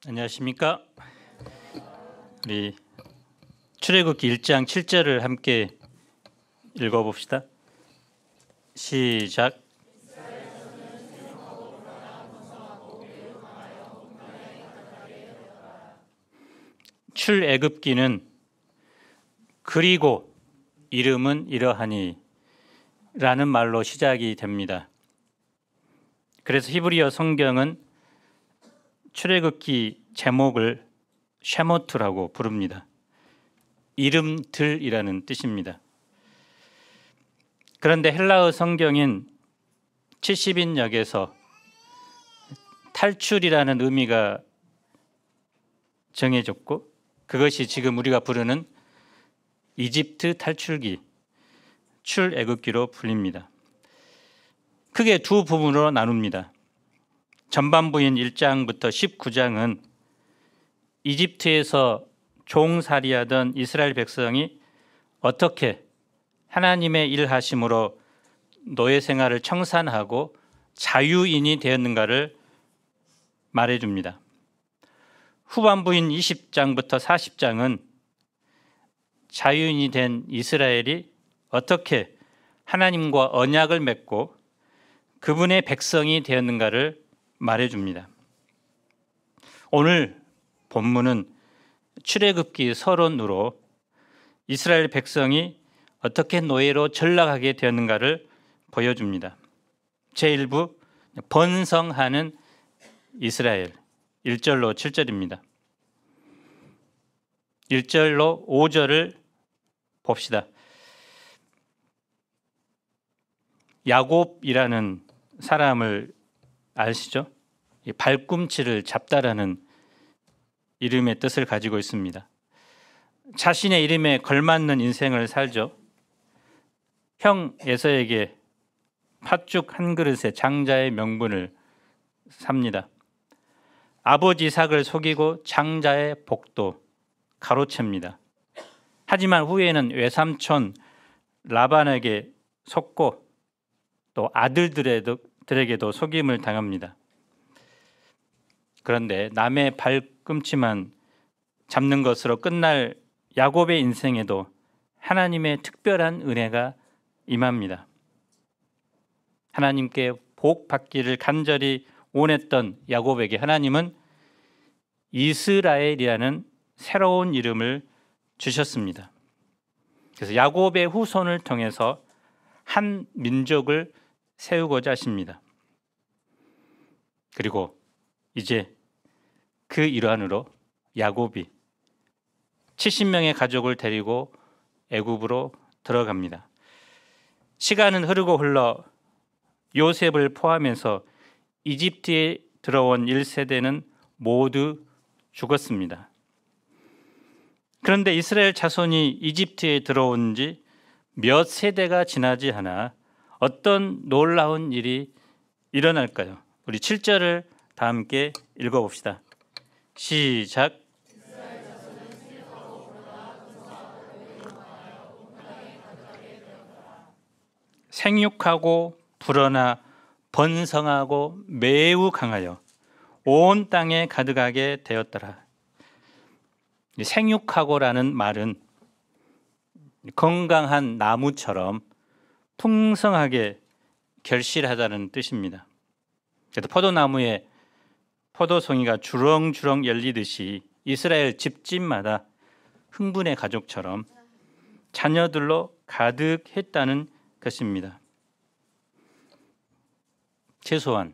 안녕하십니까? 우리 출애굽기 1장 7절을 함께 읽어봅시다. 시작. 출애굽기는 그리고 이름은 이러하니 라는 말로 시작이 됩니다. 그래서 히브리어 성경은 출애굽기 제목을 쉐모트라고 부릅니다. 이름들이라는 뜻입니다. 그런데 헬라어 성경인 70인역에서 탈출이라는 의미가 정해졌고 그것이 지금 우리가 부르는 이집트 탈출기, 출애굽기로 불립니다. 크게 두 부분으로 나눕니다. 전반부인 1장부터 19장은 이집트에서 종살이하던 이스라엘 백성이 어떻게 하나님의 일하심으로 노예 생활을 청산하고 자유인이 되었는가를 말해줍니다. 후반부인 20장부터 40장은 자유인이 된 이스라엘이 어떻게 하나님과 언약을 맺고 그분의 백성이 되었는가를 말해줍니다. 오늘 본문은 출애굽기 서론으로 이스라엘 백성이 어떻게 노예로 전락하게 되었는가를 보여줍니다. 제1부 번성하는 이스라엘 1절로 7절입니다. 1절로 5절을 봅시다. 야곱이라는 사람을 아시죠? 발꿈치를 잡다라는 이름의 뜻을 가지고 있습니다. 자신의 이름에 걸맞는 인생을 살죠. 형 에서에게 팥죽 한 그릇에 장자의 명분을 삽니다. 아버지 이삭을 속이고 장자의 복도 가로챕니다. 하지만 후에는 외삼촌 라반에게 속고 또 아들들에게도 속임을 당합니다. 그런데 남의 발꿈치만 잡는 것으로 끝날 야곱의 인생에도 하나님의 특별한 은혜가 임합니다. 하나님께 복 받기를 간절히 원했던 야곱에게 하나님은 이스라엘이라는 새로운 이름을 주셨습니다. 그래서 야곱의 후손을 통해서 한 민족을 세우고자 하십니다. 그리고 이제 그 일환으로 야곱이 70명의 가족을 데리고 애굽으로 들어갑니다. 시간은 흐르고 흘러 요셉을 포함해서 이집트에 들어온 1세대는 모두 죽었습니다. 그런데 이스라엘 자손이 이집트에 들어온 지 몇 세대가 지나지 않아 어떤 놀라운 일이 일어날까요? 우리 7절을 다 함께 읽어봅시다. 시작. 생육하고 불어나 번성하고 매우 강하여 온 땅에 가득하게 되었더라. 생육하고라는 말은 건강한 나무처럼 풍성하게 결실하다는 뜻입니다. 그래서 포도나무에 포도송이가 주렁주렁 열리듯이 이스라엘 집집마다 흥분의 가족처럼 자녀들로 가득했다는 것입니다. 최소한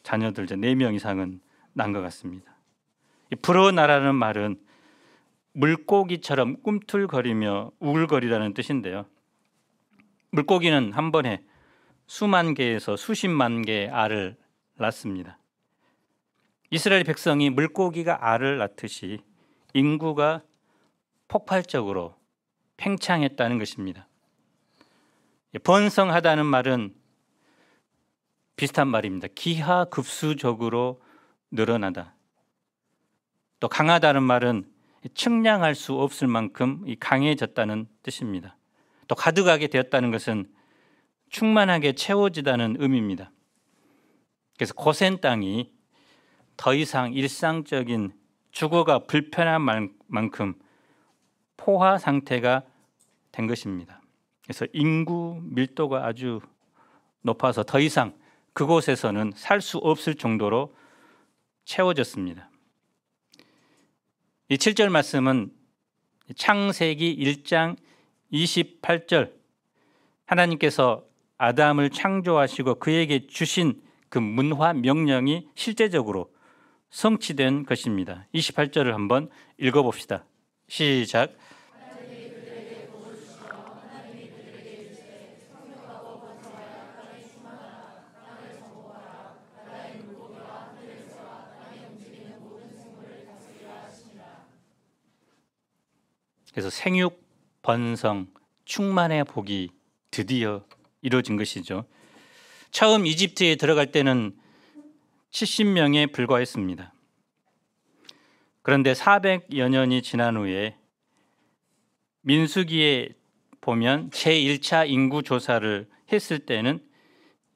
자녀들 4명 이상은 난 것 같습니다. 불어나라는 말은 물고기처럼 꿈틀거리며 우글거리라는 뜻인데요. 물고기는 한 번에 수만 개에서 수십만 개의 알을 낳습니다. 이스라엘 백성이 물고기가 알을 낳듯이 인구가 폭발적으로 팽창했다는 것입니다. 번성하다는 말은 비슷한 말입니다. 기하급수적으로 늘어나다. 또 강하다는 말은 측량할 수 없을 만큼 강해졌다는 뜻입니다. 또 가득하게 되었다는 것은 충만하게 채워지다는 의미입니다. 그래서 고센 땅이 더 이상 일상적인 주거가 불편한 만큼 포화 상태가 된 것입니다. 그래서 인구 밀도가 아주 높아서 더 이상 그곳에서는 살 수 없을 정도로 채워졌습니다. 이 7절 말씀은 창세기 1장 28절 하나님께서 아담을 창조하시고 그에게 주신 그 문화 명령이 실제적으로 성취된 것입니다. 28절을 한번 읽어봅시다. 시작. 그래서 생육, 번성, 충만의 복이 드디어 이루어진 것이죠. 처음 이집트에 들어갈 때는 70명에 불과했습니다. 그런데 400여 년이 지난 후에 민수기에 보면 제1차 인구 조사를 했을 때는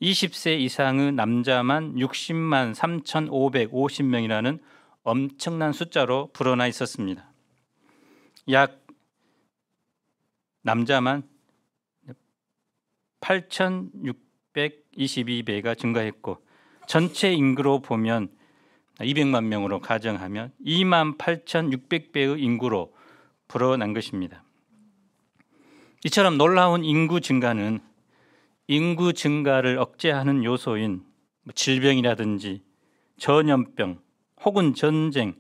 20세 이상의 남자만 60만 3,550명이라는 엄청난 숫자로 불어나 있었습니다. 약 남자만 8,622배가 증가했고 전체 인구로 보면 200만 명으로 가정하면 28,600배의 인구로 불어난 것입니다. 이처럼 놀라운 인구 증가는 인구 증가를 억제하는 요소인 질병이라든지 전염병 혹은 전쟁,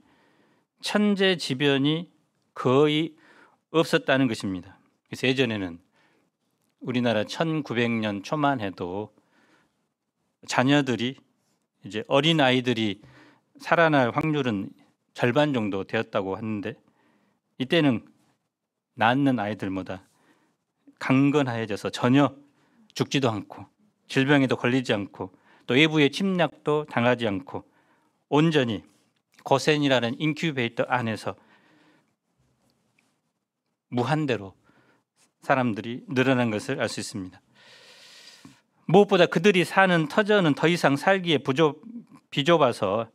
천재지변이 거의 없었다는 것입니다. 그래서 예전에는 우리나라 1900년 초만 해도 자녀들이 이제 어린 아이들이 살아날 확률은 절반 정도 되었다고 하는데 이때는 낳는 아이들보다 강건하여져서 전혀 죽지도 않고 질병에도 걸리지 않고 또 외부의 침략도 당하지 않고 온전히 고센이라는 인큐베이터 안에서 무한대로 사람들이 늘어난 것을 알 수 있습니다. 무엇보다 그들이 사는 터전은 더 이상 살기에 비좁아서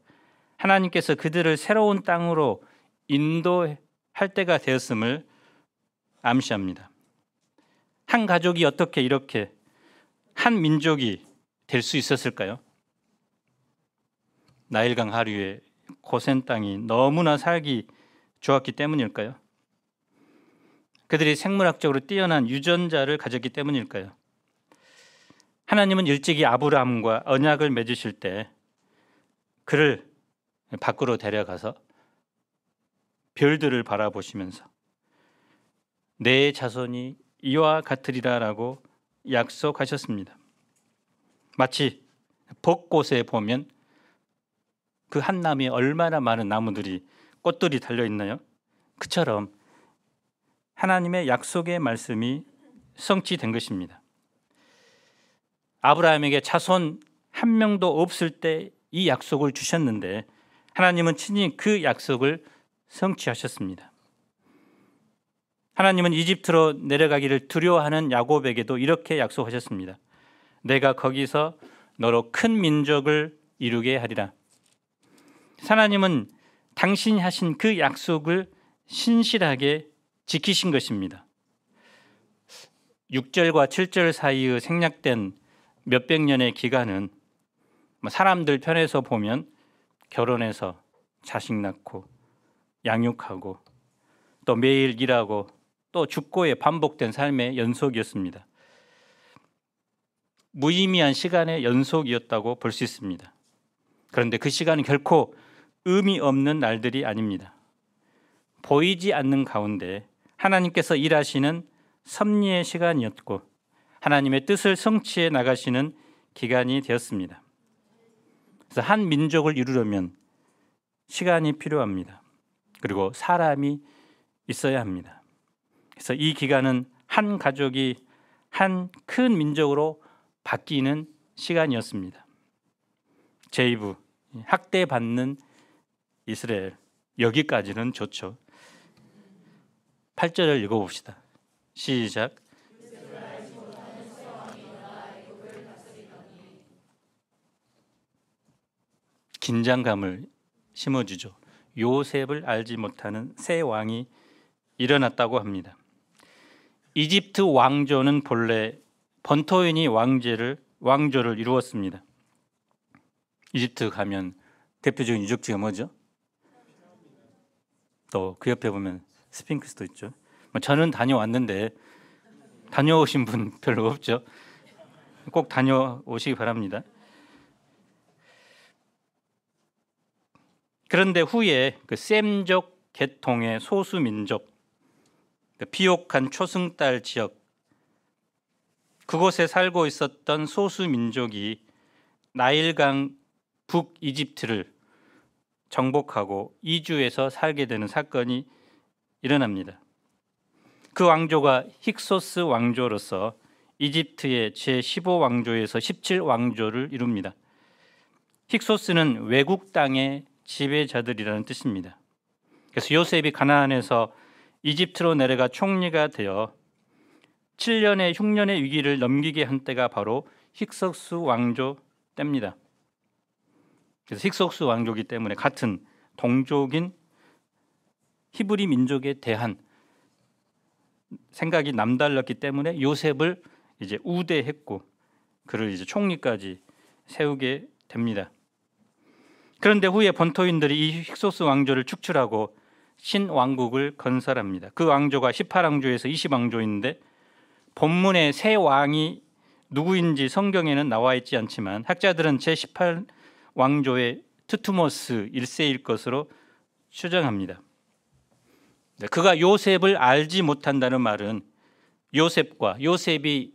하나님께서 그들을 새로운 땅으로 인도할 때가 되었음을 암시합니다. 한 가족이 어떻게 이렇게 한 민족이 될 수 있었을까요? 나일강 하류의 고센 땅이 너무나 살기 좋았기 때문일까요? 그들이 생물학적으로 뛰어난 유전자를 가졌기 때문일까요? 하나님은 일찍이 아브라함과 언약을 맺으실 때 그를 밖으로 데려가서 별들을 바라보시면서 내 자손이 이와 같으리라라고 약속하셨습니다. 마치 벚꽃에 보면 그 한 나무에 얼마나 많은 나무들이 꽃들이 달려 있나요? 그처럼 하나님의 약속의 말씀이 성취된 것입니다. 아브라함에게 자손 한 명도 없을 때 이 약속을 주셨는데 하나님은 친히 그 약속을 성취하셨습니다. 하나님은 이집트로 내려가기를 두려워하는 야곱에게도 이렇게 약속하셨습니다. 내가 거기서 너로 큰 민족을 이루게 하리라. 하나님은 당신이 하신 그 약속을 신실하게 지키신 것입니다. 6절과 7절 사이의 생략된 몇백 년의 기간은 사람들 편에서 보면 결혼해서 자식 낳고 양육하고 또 매일 일하고 또 죽고의 반복된 삶의 연속이었습니다. 무의미한 시간의 연속이었다고 볼 수 있습니다. 그런데 그 시간은 결코 의미 없는 날들이 아닙니다. 보이지 않는 가운데 하나님께서 일하시는 섭리의 시간이었고 하나님의 뜻을 성취해 나가시는 기간이 되었습니다. 그래서 한 민족을 이루려면 시간이 필요합니다. 그리고 사람이 있어야 합니다. 그래서 이 기간은 한 가족이 한 큰 민족으로 바뀌는 시간이었습니다. 제이브, 학대받는 이스라엘, 여기까지는 좋죠. 8절을 읽어봅시다. 시작. 긴장감을 심어주죠. 요셉을 알지 못하는 새 왕이 일어났다고 합니다. 이집트 왕조는 본래 번토인이 왕조를 이루었습니다. 이집트 가면 대표적인 유적지가 뭐죠? 또 그 옆에 보면 스핑크스도 있죠. 저는 다녀왔는데 다녀오신 분 별로 없죠. 꼭 다녀오시기 바랍니다. 그런데 후에 그 셈족 계통의 소수 민족, 비옥한 초승달 지역, 그곳에 살고 있었던 소수 민족이 나일강 북이집트를 정복하고 이주해서 살게 되는 사건이 일어납니다. 그 왕조가 힉소스 왕조로서 이집트의 제15왕조에서 17왕조를 이룹니다. 힉소스는 외국 땅의 지배자들이라는 뜻입니다. 그래서 요셉이 가나안에서 이집트로 내려가 총리가 되어 7년의 흉년의 위기를 넘기게 한 때가 바로 힉소스 왕조 때입니다. 그래서 힉소스 왕조이기 때문에 같은 동족인 히브리 민족에 대한 생각이 남달랐기 때문에 요셉을 이제 우대했고 그를 이제 총리까지 세우게 됩니다. 그런데 후에 번토인들이 이 힉소스 왕조를 축출하고 신왕국을 건설합니다. 그 왕조가 18왕조에서 20왕조인데 본문에 새 왕이 누구인지 성경에는 나와 있지 않지만 학자들은 제18왕조의 트투모스 1세일 것으로 추정합니다. 그가 요셉을 알지 못한다는 말은 요셉이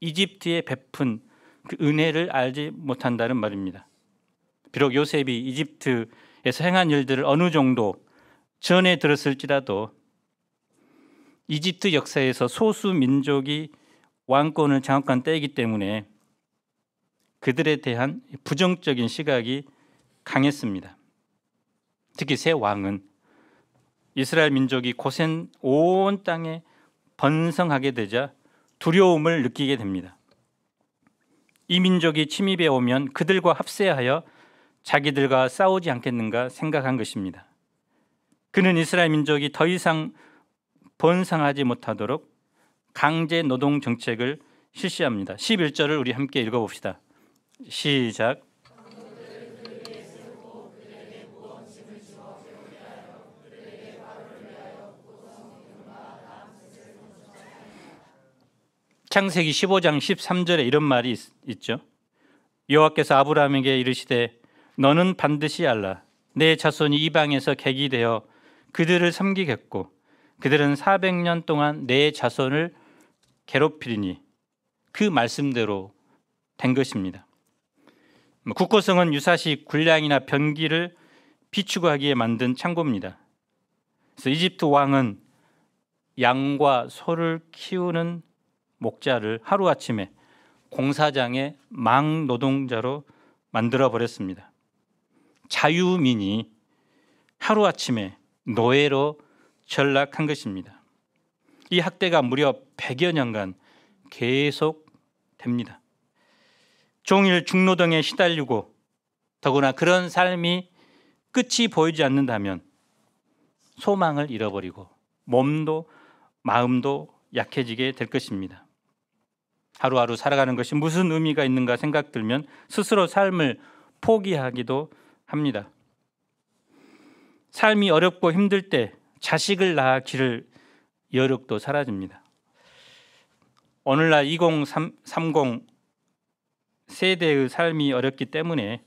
이집트에 베푼 그 은혜를 알지 못한다는 말입니다. 비록 요셉이 이집트에서 행한 일들을 어느 정도 전해 들었을지라도 이집트 역사에서 소수 민족이 왕권을 장악한 때이기 때문에 그들에 대한 부정적인 시각이 강했습니다. 특히 새 왕은 이스라엘 민족이 고센 온 땅에 번성하게 되자 두려움을 느끼게 됩니다. 이 민족이 침입해 오면 그들과 합세하여 자기들과 싸우지 않겠는가 생각한 것입니다. 그는 이스라엘 민족이 더 이상 번성하지 못하도록 강제 노동 정책을 실시합니다. 11절을 우리 함께 읽어봅시다. 시작. 창세기 15장 13절에 이런 말이 있죠. 여호와께서 아브라함에게 이르시되 너는 반드시 알라. 내 자손이 이방에서 객이 되어 그들을 섬기겠고 그들은 400년 동안 내 자손을 괴롭히리니 그 말씀대로 된 것입니다. 국고성은 유사시 군량이나 변기를 비추하기에 만든 창고입니다. 그래서 이집트 왕은 양과 소를 키우는 목자를 하루아침에 공사장의 망노동자로 만들어 버렸습니다. 자유민이 하루아침에 노예로 전락한 것입니다. 이 학대가 무려 100여 년간 계속됩니다. 종일 중노동에 시달리고 더구나 그런 삶이 끝이 보이지 않는다면 소망을 잃어버리고 몸도 마음도 약해지게 될 것입니다. 하루하루 살아가는 것이 무슨 의미가 있는가 생각 들면 스스로 삶을 포기하기도 합니다. 삶이 어렵고 힘들 때 자식을 낳기를 여력도 사라집니다. 오늘날 2030 세대의 삶이 어렵기 때문에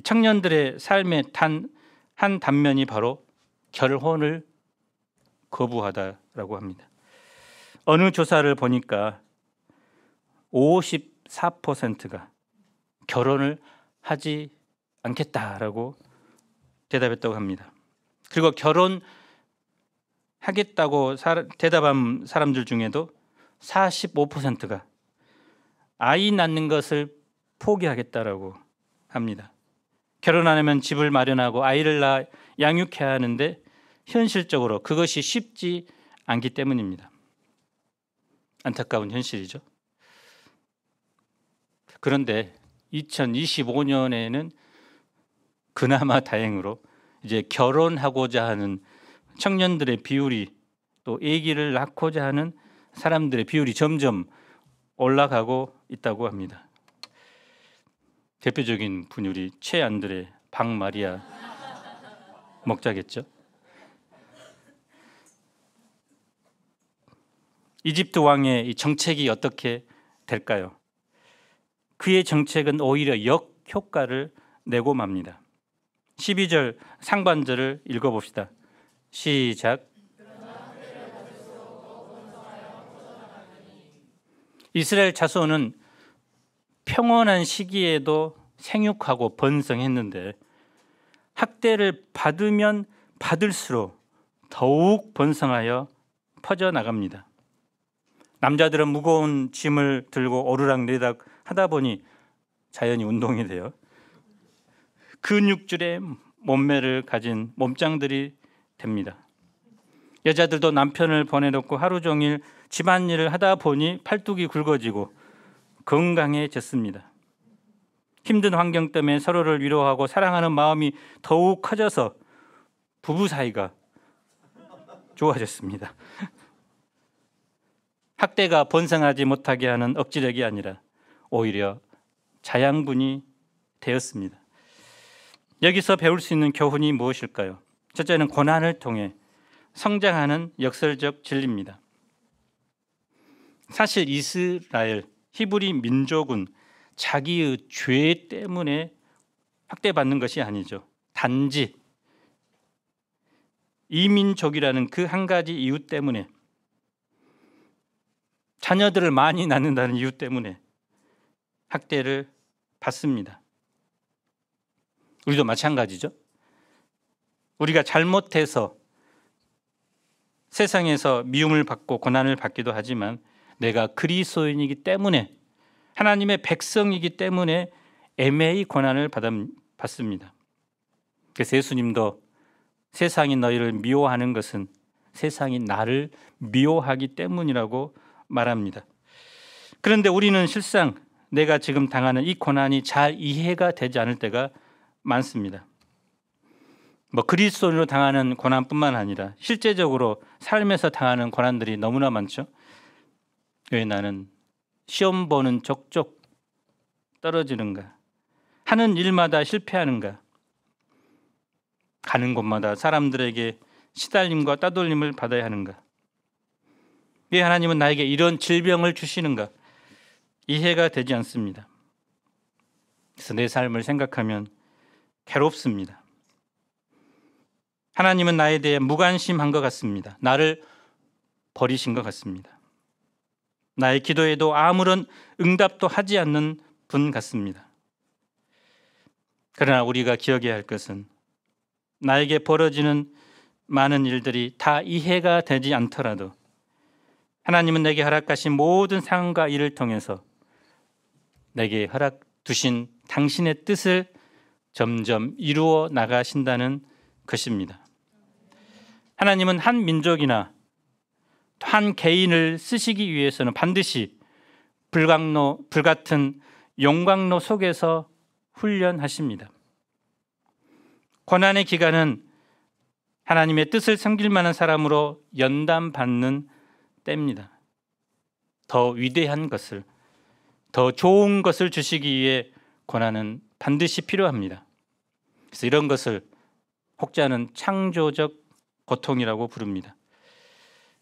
청년들의 삶의 한 단면이 바로 결혼을 거부하다라고 합니다. 어느 조사를 보니까 54%가 결혼을 하지 않겠다라고 대답했다고 합니다. 그리고 결혼하겠다고 대답한 사람들 중에도 45%가 아이 낳는 것을 포기하겠다라고 합니다. 결혼 안 하면 집을 마련하고 아이를 낳아 양육해야 하는데 현실적으로 그것이 쉽지 않기 때문입니다. 안타까운 현실이죠. 그런데 2025년에는 그나마 다행으로 이제 결혼하고자 하는 청년들의 비율이 또 아기를 낳고자 하는 사람들의 비율이 점점 올라가고 있다고 합니다. 대표적인 분율이 최안드레 박마리아 목자겠죠. 이집트 왕의 이 정책이 어떻게 될까요? 그의 정책은 오히려 역효과를 내고 맙니다. 12절 상반절을 읽어봅시다. 시작. 이스라엘 자손은 평온한 시기에도 생육하고 번성했는데 학대를 받으면 받을수록 더욱 번성하여 퍼져나갑니다. 남자들은 무거운 짐을 들고 오르락내리락 하다 보니 자연히 운동이 돼요. 근육질의 몸매를 가진 몸짱들이 됩니다. 여자들도 남편을 보내놓고 하루 종일 집안일을 하다 보니 팔뚝이 굵어지고 건강해졌습니다. 힘든 환경 때문에 서로를 위로하고 사랑하는 마음이 더욱 커져서 부부 사이가 좋아졌습니다. 학대가 번성하지 못하게 하는 억지력이 아니라 오히려 자양분이 되었습니다. 여기서 배울 수 있는 교훈이 무엇일까요? 첫째는 고난을 통해 성장하는 역설적 진리입니다. 사실 이스라엘 히브리 민족은 자기의 죄 때문에 학대받는 것이 아니죠. 단지 이민족이라는 그 한 가지 이유 때문에, 자녀들을 많이 낳는다는 이유 때문에 학대를 받습니다. 우리도 마찬가지죠. 우리가 잘못해서 세상에서 미움을 받고 고난을 받기도 하지만 내가 그리스도인이기 때문에, 하나님의 백성이기 때문에 애매히 고난을 받습니다. 그래서 예수님도 세상이 너희를 미워하는 것은 세상이 나를 미워하기 때문이라고 말합니다. 그런데 우리는 실상 내가 지금 당하는 이 고난이 잘 이해가 되지 않을 때가 많습니다. 그리스도인으로 당하는 고난뿐만 아니라 실제적으로 삶에서 당하는 고난들이 너무나 많죠. 왜 나는 시험 보는 족족 떨어지는가? 하는 일마다 실패하는가? 가는 곳마다 사람들에게 시달림과 따돌림을 받아야 하는가? 왜 하나님은 나에게 이런 질병을 주시는가? 이해가 되지 않습니다. 그래서 내 삶을 생각하면 괴롭습니다. 하나님은 나에 대해 무관심한 것 같습니다. 나를 버리신 것 같습니다. 나의 기도에도 아무런 응답도 하지 않는 분 같습니다. 그러나 우리가 기억해야 할 것은 나에게 벌어지는 많은 일들이 다 이해가 되지 않더라도 하나님은 내게 허락하신 모든 상황과 일을 통해서 내게 허락 두신 당신의 뜻을 점점 이루어 나가신다는 것입니다. 하나님은 한 민족이나 한 개인을 쓰시기 위해서는 반드시 불같은 용광로 속에서 훈련하십니다. 고난의 기간은 하나님의 뜻을 섬길 만한 사람으로 연단받는 때입니다. 더 위대한 것을, 더 좋은 것을 주시기 위해 고난은 반드시 필요합니다. 그래서 이런 것을 혹자는 창조적 고통이라고 부릅니다.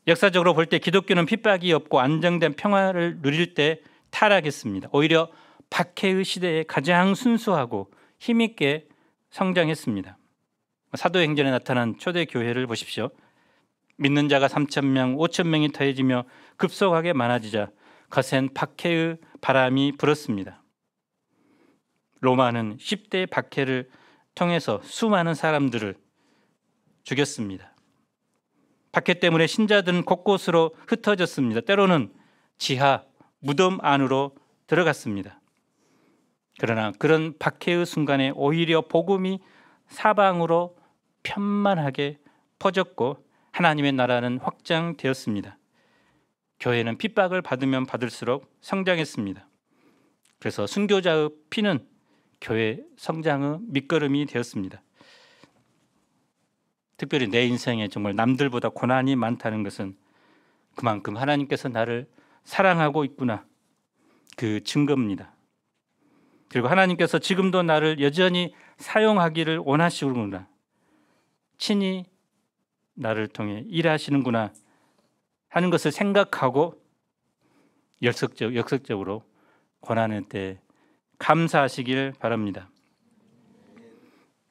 역사적으로 볼 때 기독교는 핍박이 없고 안정된 평화를 누릴 때 타락했습니다. 오히려 박해의 시대에 가장 순수하고 힘있게 성장했습니다. 사도행전에 나타난 초대 교회를 보십시오. 믿는 자가 3,000명, 5,000명이 더해지며 급속하게 많아지자 거센 박해의 바람이 불었습니다. 로마는 10대 박해를 통해서 수많은 사람들을 죽였습니다. 박해 때문에 신자들은 곳곳으로 흩어졌습니다. 때로는 지하, 무덤 안으로 들어갔습니다. 그러나 그런 박해의 순간에 오히려 복음이 사방으로 편만하게 퍼졌고 하나님의 나라는 확장되었습니다. 교회는 핍박을 받으면 받을수록 성장했습니다. 그래서 순교자의 피는 교회 성장의 밑거름이 되었습니다. 특별히 내 인생에 정말 남들보다 고난이 많다는 것은 그만큼 하나님께서 나를 사랑하고 있구나, 그 증거입니다. 그리고 하나님께서 지금도 나를 여전히 사용하기를 원하시는구나, 친히 나를 통해 일하시는구나 하는 것을 생각하고 역설적으로 고난의 때 감사하시길 바랍니다.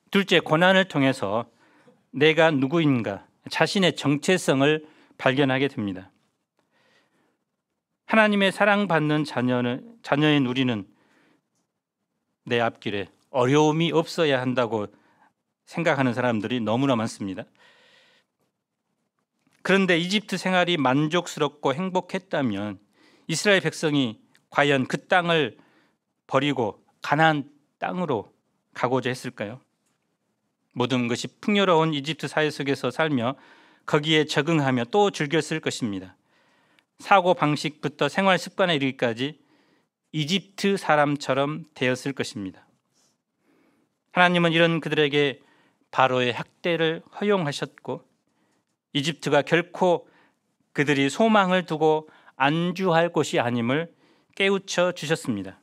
둘째, 고난을 통해서 내가 누구인가, 자신의 정체성을 발견하게 됩니다. 하나님의 사랑받는 자녀인 우리는 내 앞길에 어려움이 없어야 한다고 생각하는 사람들이 너무나 많습니다. 그런데 이집트 생활이 만족스럽고 행복했다면 이스라엘 백성이 과연 그 땅을 버리고 가나안 땅으로 가고자 했을까요? 모든 것이 풍요로운 이집트 사회 속에서 살며 거기에 적응하며 또 즐겼을 것입니다. 사고 방식부터 생활 습관에 이르기까지 이집트 사람처럼 되었을 것입니다. 하나님은 이런 그들에게 바로의 학대를 허용하셨고 이집트가 결코 그들이 소망을 두고 안주할 곳이 아님을 깨우쳐 주셨습니다.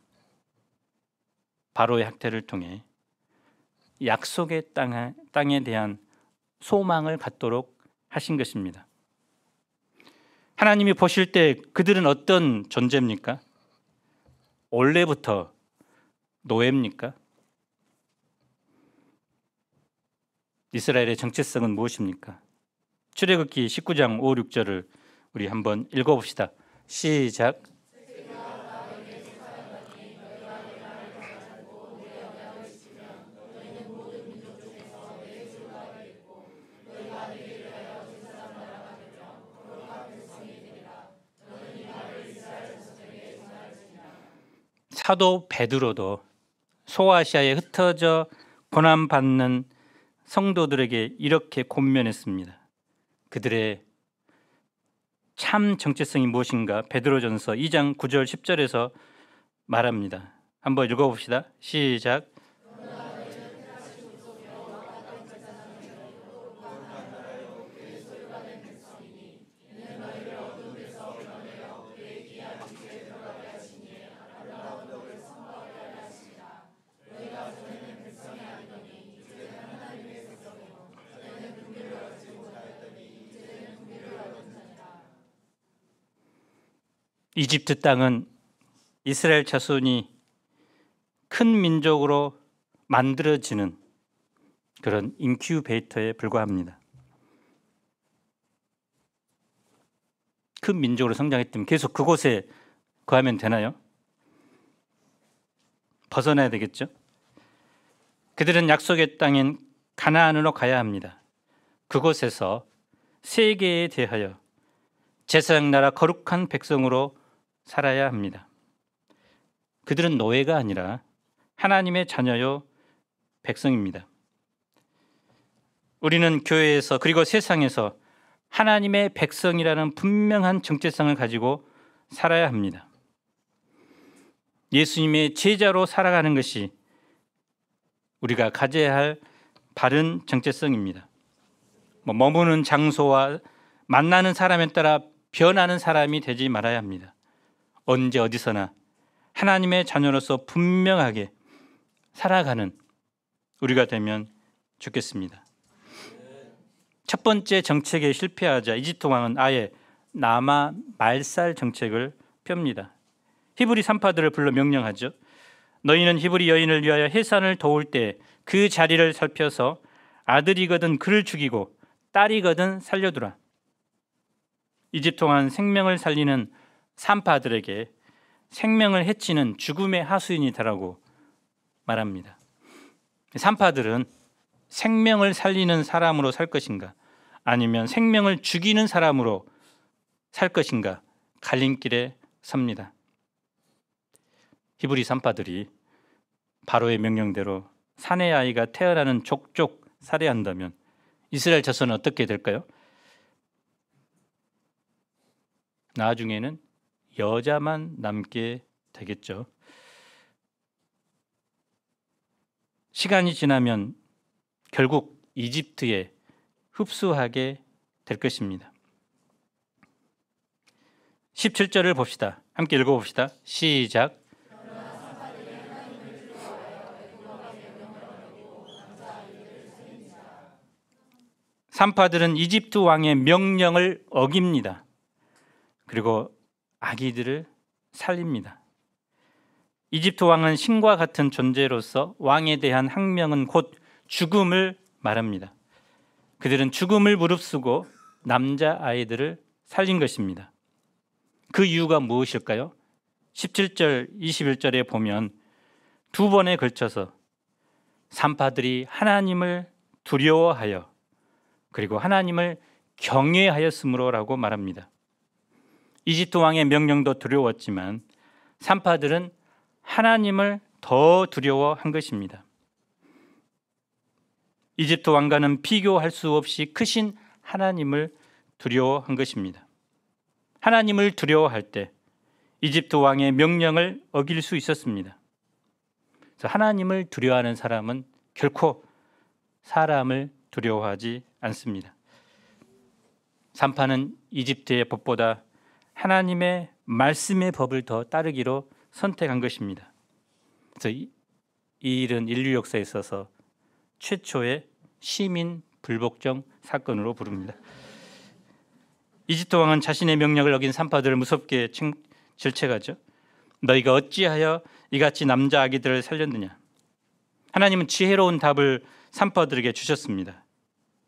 바로의 학대를 통해 약속의 땅에 대한 소망을 갖도록 하신 것입니다. 하나님이 보실 때 그들은 어떤 존재입니까? 원래부터 노예입니까? 이스라엘의 정체성은 무엇입니까? 출애굽기 19장 5, 6절을 우리 한번 읽어봅시다. 시작. 사도 베드로도 소아시아에 흩어져 고난받는 성도들에게 이렇게 권면했습니다. 그들의 참 정체성이 무엇인가? 베드로전서 2장 9절 10절에서 말합니다. 한번 읽어봅시다. 시작. 이집트 땅은 이스라엘 자손이 큰 민족으로 만들어지는 그런 인큐베이터에 불과합니다. 큰 민족으로 성장했다면 계속 그곳에 거하면 되나요? 벗어나야 되겠죠? 그들은 약속의 땅인 가나안으로 가야 합니다. 그곳에서 세계에 대하여 제사장 나라 거룩한 백성으로 살아야 합니다. 그들은 노예가 아니라 하나님의 자녀요 백성입니다. 우리는 교회에서 그리고 세상에서 하나님의 백성이라는 분명한 정체성을 가지고 살아야 합니다. 예수님의 제자로 살아가는 것이 우리가 가져야 할 바른 정체성입니다. 머무는 장소와 만나는 사람에 따라 변하는 사람이 되지 말아야 합니다. 언제 어디서나 하나님의 자녀로서 분명하게 살아가는 우리가 되면 좋겠습니다. 첫 번째 정책에 실패하자 이집트 왕은 아예 남아 말살 정책을 펴니다. 히브리 산파들을 불러 명령하죠. 너희는 히브리 여인을 위하여 해산을 도울 때 그 자리를 살펴서 아들이거든 그를 죽이고 딸이거든 살려두라. 이집트 왕은 생명을 살리는 산파들에게 생명을 해치는 죽음의 하수인이 되라고 말합니다. 산파들은 생명을 살리는 사람으로 살 것인가 아니면 생명을 죽이는 사람으로 살 것인가 갈림길에 섭니다. 히브리 산파들이 바로의 명령대로 사내 아이가 태어나는 족족 살해한다면 이스라엘 자손은 어떻게 될까요? 나중에는 여자만 남게 되겠죠. 시간이 지나면 결국 이집트에 흡수하게 될 것입니다. 17절을 봅시다. 함께 읽어봅시다. 시작. 산파들은 이집트 왕의 명령을 어깁니다. 그리고 아기들을 살립니다. 이집트 왕은 신과 같은 존재로서 왕에 대한 항명은 곧 죽음을 말합니다. 그들은 죽음을 무릅쓰고 남자아이들을 살린 것입니다. 그 이유가 무엇일까요? 17절, 21절에 보면 두 번에 걸쳐서 산파들이 하나님을 두려워하여 그리고 하나님을 경외하였으므로라고 말합니다. 이집트 왕의 명령도 두려웠지만 산파들은 하나님을 더 두려워한 것입니다. 이집트 왕과는 비교할 수 없이 크신 하나님을 두려워한 것입니다. 하나님을 두려워할 때 이집트 왕의 명령을 어길 수 있었습니다. 그래서 하나님을 두려워하는 사람은 결코 사람을 두려워하지 않습니다. 산파는 이집트의 법보다 하나님의 말씀의 법을 더 따르기로 선택한 것입니다. 그래서 이 일은 인류 역사에 있어서 최초의 시민 불복종 사건으로 부릅니다. 이집트 왕은 자신의 명령을 어긴 산파들을 무섭게 질책하죠. 너희가 어찌하여 이같이 남자 아기들을 살렸느냐. 하나님은 지혜로운 답을 산파들에게 주셨습니다.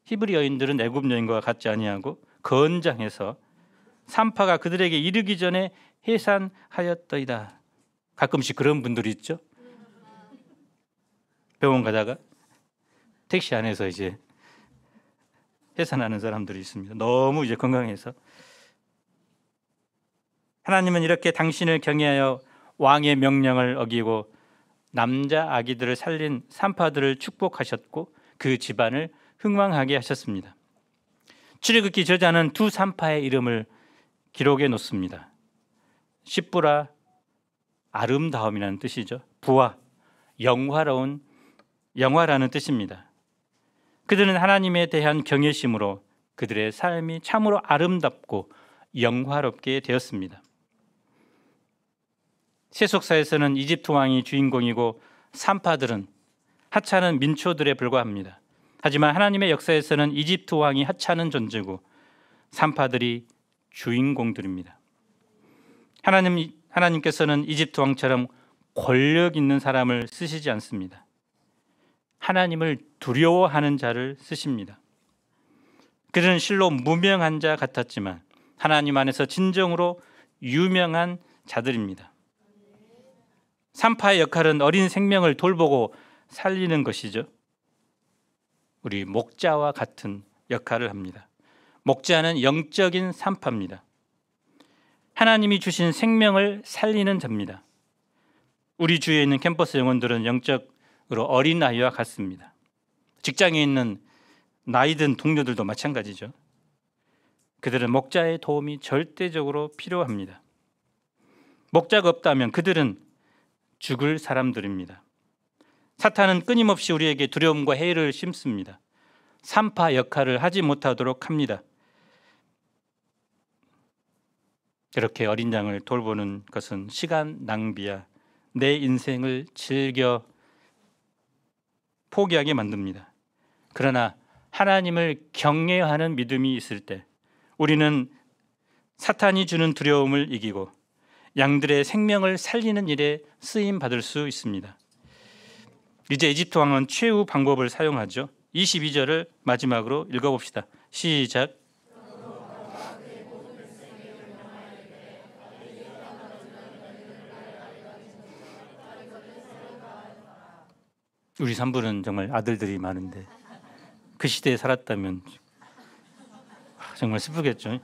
히브리 여인들은 애굽 여인과 같지 아니하고 건장해서 산파가 그들에게 이르기 전에 해산하였더이다. 가끔씩 그런 분들이 있죠. 병원 가다가 택시 안에서 이제 해산하는 사람들이 있습니다. 너무 이제 건강해서. 하나님은 이렇게 당신을 경외하여 왕의 명령을 어기고 남자 아기들을 살린 산파들을 축복하셨고 그 집안을 흥왕하게 하셨습니다. 출애굽기 저자는 두 산파의 이름을 기록해 놓습니다. 십부라, 아름다움이라는 뜻이죠. 부와 영화라는 뜻입니다. 그들은 하나님에 대한 경외심으로 그들의 삶이 참으로 아름답고 영화롭게 되었습니다. 세속사에서는 이집트 왕이 주인공이고 산파들은 하찮은 민초들에 불과합니다. 하지만 하나님의 역사에서는 이집트 왕이 하찮은 존재고 산파들이 주인공들입니다. 하나님께서는 이집트 왕처럼 권력 있는 사람을 쓰시지 않습니다. 하나님을 두려워하는 자를 쓰십니다. 그들은 실로 무명한 자 같았지만 하나님 안에서 진정으로 유명한 자들입니다. 산파의 역할은 어린 생명을 돌보고 살리는 것이죠. 우리 목자와 같은 역할을 합니다. 목자는 영적인 산파입니다. 하나님이 주신 생명을 살리는 자입니다. 우리 주위에 있는 캠퍼스 영혼들은 영적으로 어린 아이와 같습니다. 직장에 있는 나이든 동료들도 마찬가지죠. 그들은 목자의 도움이 절대적으로 필요합니다. 목자가 없다면 그들은 죽을 사람들입니다. 사탄은 끊임없이 우리에게 두려움과 해를 심습니다. 산파 역할을 하지 못하도록 합니다. 이렇게 어린 양을 돌보는 것은 시간 낭비야 내 인생을 즐겨 포기하게 만듭니다. 그러나 하나님을 경외하는 믿음이 있을 때 우리는 사탄이 주는 두려움을 이기고 양들의 생명을 살리는 일에 쓰임 받을 수 있습니다. 이제 이집트 왕은 최후 방법을 사용하죠. 22절을 마지막으로 읽어봅시다. 시작. 우리 산부는 정말 아들들이 많은데 그 시대에 살았다면 정말 슬프겠죠.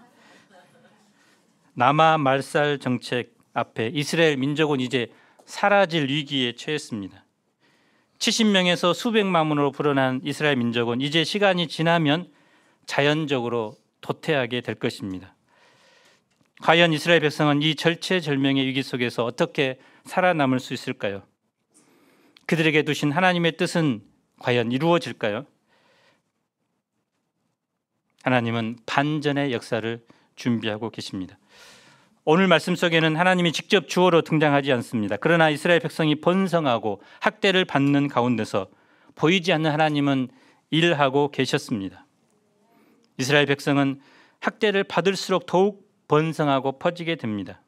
남아 말살 정책 앞에 이스라엘 민족은 이제 사라질 위기에 처했습니다. 70명에서 수백만으로 불어난 이스라엘 민족은 이제 시간이 지나면 자연적으로 도태하게 될 것입니다. 과연 이스라엘 백성은 이 절체절명의 위기 속에서 어떻게 살아남을 수 있을까요? 그들에게 두신 하나님의 뜻은 과연 이루어질까요? 하나님은 반전의 역사를 준비하고 계십니다. 오늘 말씀 속에는 하나님이 직접 주어로 등장하지 않습니다. 그러나 이스라엘 백성이 번성하고 학대를 받는 가운데서 보이지 않는 하나님은 일하고 계셨습니다. 이스라엘 백성은 학대를 받을수록 더욱 번성하고 퍼지게 됩니다.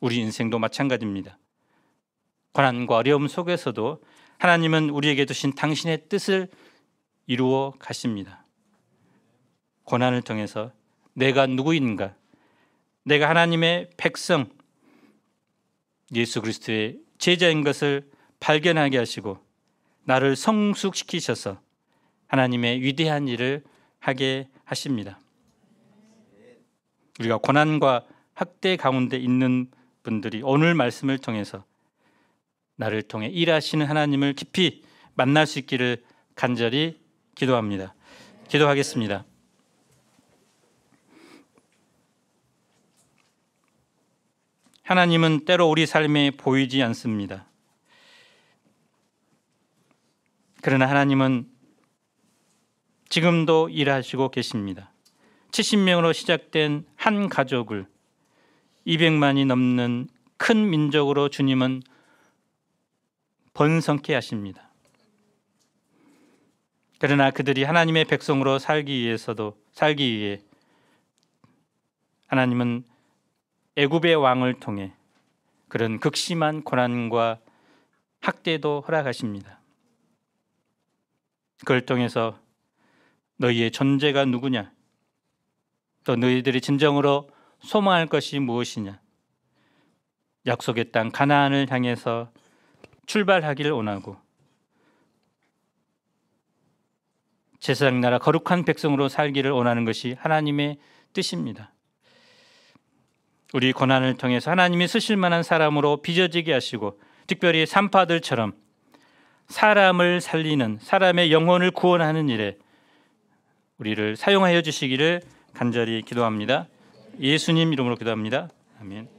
우리 인생도 마찬가지입니다. 고난과 어려움 속에서도 하나님은 우리에게 두신 당신의 뜻을 이루어 가십니다. 고난을 통해서 내가 누구인가, 내가 하나님의 백성, 예수 그리스도의 제자인 것을 발견하게 하시고 나를 성숙시키셔서 하나님의 위대한 일을 하게 하십니다. 우리가 고난과 학대 가운데 있는 분들이 오늘 말씀을 통해서 나를 통해 일하시는 하나님을 깊이 만날 수 있기를 간절히 기도합니다. 기도하겠습니다. 하나님은 때로 우리 삶에 보이지 않습니다. 그러나 하나님은 지금도 일하시고 계십니다. 70명으로 시작된 한 가족을 200만이 넘는 큰 민족으로 주님은 번성케 하십니다. 그러나 그들이 하나님의 백성으로 살기 위해 하나님은 애굽의 왕을 통해 그런 극심한 고난과 학대도 허락하십니다. 그걸 통해서 너희의 존재가 누구냐, 또 너희들이 진정으로 소망할 것이 무엇이냐, 약속의 땅 가나안을 향해서 출발하기를 원하고 제사장 나라 거룩한 백성으로 살기를 원하는 것이 하나님의 뜻입니다. 우리 고난을 통해서 하나님이 쓰실 만한 사람으로 빚어지게 하시고 특별히 산파들처럼 사람을 살리는, 사람의 영혼을 구원하는 일에 우리를 사용하여 주시기를 간절히 기도합니다. 예수님 이름으로 기도합니다. 아멘.